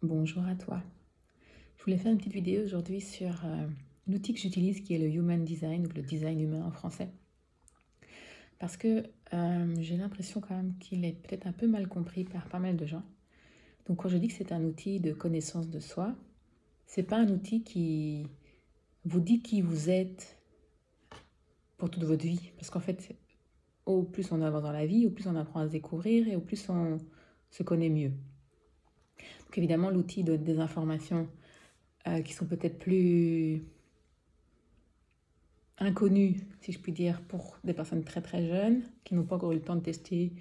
Bonjour à toi. Je voulais faire une petite vidéo aujourd'hui sur l'outil que j'utilise qui est le Human Design ou le design humain en français. Parce que j'ai l'impression quand même qu'il est peut-être un peu mal compris par pas mal de gens. Donc quand je dis que c'est un outil de connaissance de soi, c'est pas un outil qui vous dit qui vous êtes pour toute votre vie. Parce qu'en fait, au plus on avance dans la vie, au plus on apprend à se découvrir et au plus on se connaît mieux. Donc évidemment, l'outil donne des informations qui sont peut-être plus inconnu, si je puis dire, pour des personnes très très jeunes qui n'ont pas encore eu le temps de tester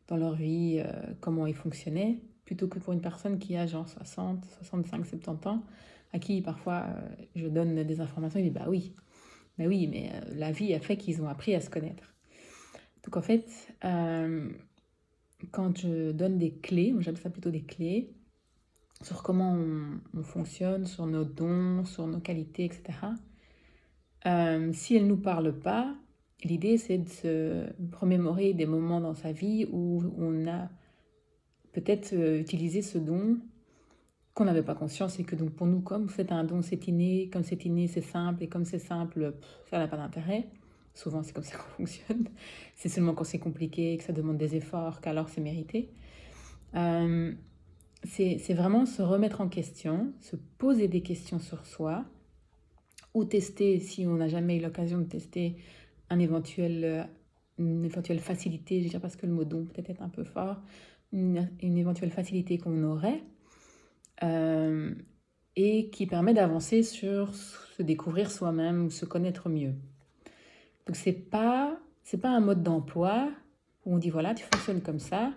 dans leur vie comment ils fonctionnaient, plutôt que pour une personne qui a genre 60, 65, 70 ans, à qui parfois je donne des informations, il dit bah oui, mais la vie a fait qu'ils ont appris à se connaître. Donc en fait, quand je donne des clés, moi j'appelle ça plutôt des clés, sur comment on fonctionne, sur nos dons, sur nos qualités, etc. Si elle ne nous parle pas, l'idée c'est de se remémorer des moments dans sa vie où on a peut-être utilisé ce don qu'on n'avait pas conscience et que donc pour nous, comme c'est un don, c'est inné, comme c'est inné, c'est simple et comme c'est simple, ça n'a pas d'intérêt. Souvent c'est comme ça qu'on fonctionne. C'est seulement quand c'est compliqué, que ça demande des efforts, qu'alors c'est mérité. Euh, c'est vraiment se remettre en question, se poser des questions sur soi, ou tester, si on n'a jamais eu l'occasion de tester un une éventuelle facilité, je veux dire parce que le mot don peut-être est un peu fort, une éventuelle facilité qu'on aurait euh, et qui permet d'avancer sur se découvrir soi-même ou se connaître mieux. Donc c'est pas un mode d'emploi où on dit voilà, tu fonctionnes comme ça,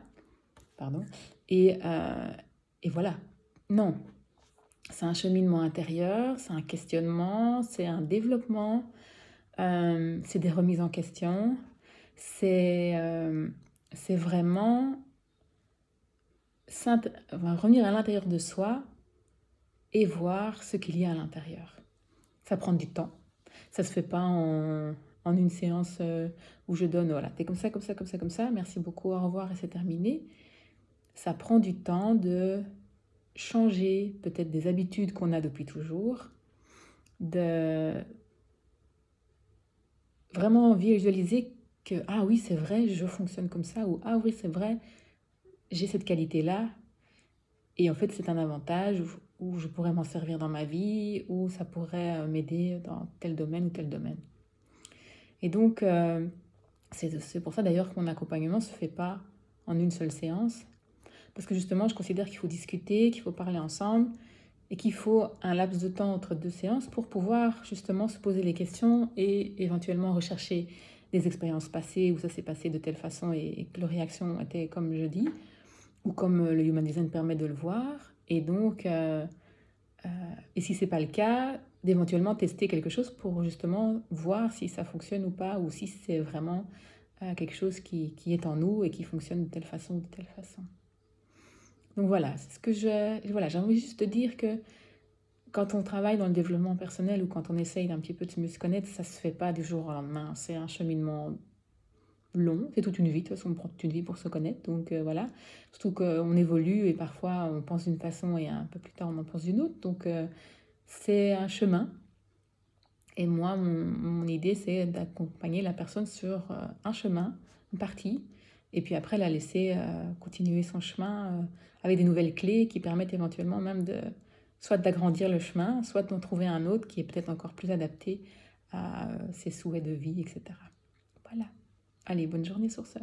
pardon, et voilà. Non, c'est un cheminement intérieur, c'est un questionnement, c'est un développement, c'est des remises en question, c'est c'est vraiment revenir à l'intérieur de soi et voir ce qu'il y a à l'intérieur. Ça prend du temps. Ça se fait pas en une séance où je donne, voilà, t'es comme ça, comme ça, comme ça, comme ça, merci beaucoup, au revoir et c'est terminé. Ça prend du temps de changer peut-être des habitudes qu'on a depuis toujours, de vraiment visualiser que, ah oui, c'est vrai, je fonctionne comme ça, ou ah oui, c'est vrai, j'ai cette qualité-là, et en fait, c'est un avantage où je pourrais m'en servir dans ma vie, où ça pourrait m'aider dans tel domaine ou tel domaine. Et donc, c'est pour ça d'ailleurs que mon accompagnement ne se fait pas en une seule séance, parce que justement, je considère qu'il faut discuter, qu'il faut parler ensemble, et qu'il faut un laps de temps entre deux séances pour pouvoir justement se poser les questions et éventuellement rechercher des expériences passées où ça s'est passé de telle façon et que leur réaction était comme je dis, ou comme le Human Design permet de le voir. Et donc, et si c'est pas le cas, d'éventuellement tester quelque chose pour justement voir si ça fonctionne ou pas, ou si c'est vraiment quelque chose qui est en nous et qui fonctionne de telle façon ou de telle façon. Donc voilà, c'est ce que voilà, j'ai envie juste de dire que quand on travaille dans le développement personnel ou quand on essaye d'un petit peu de mieux se connaître, ça se fait pas du jour au lendemain. C'est un cheminement long, c'est toute une vie. De toute façon, on prend toute une vie pour se connaître. Donc voilà, surtout qu'on évolue et parfois on pense d'une façon et un peu plus tard on en pense d'une autre. Donc c'est un chemin. Et moi, mon idée, c'est d'accompagner la personne sur un chemin, une partie, et puis après la laisser continuer son chemin avec des nouvelles clés qui permettent éventuellement même de soit d'agrandir le chemin, soit d'en trouver un autre qui est peut-être encore plus adapté à ses souhaits de vie, etc. Voilà. Allez, bonne journée sur ça.